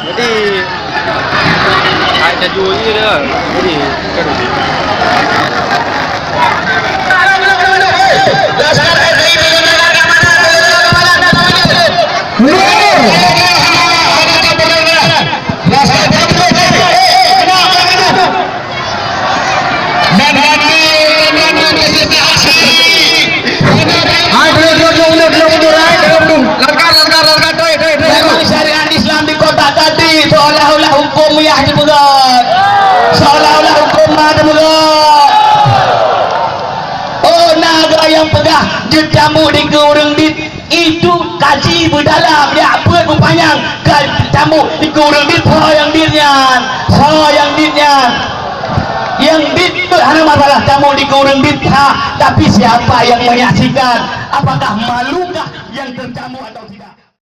Jadi ada dua je dah. Jadi kan. Seolah-olah hukum ya dibuat, seolah-olah hukum ada buat. Oh naga yang pegah jetamu di kurung dit itu kaji berdalam ya berpanjang kamu di kurung dit yang ditnya yang dit itu hanya masalah kamu di kurung dit tapi siapa yang menyaksikan, apakah malukah yang terjamu atau tidak.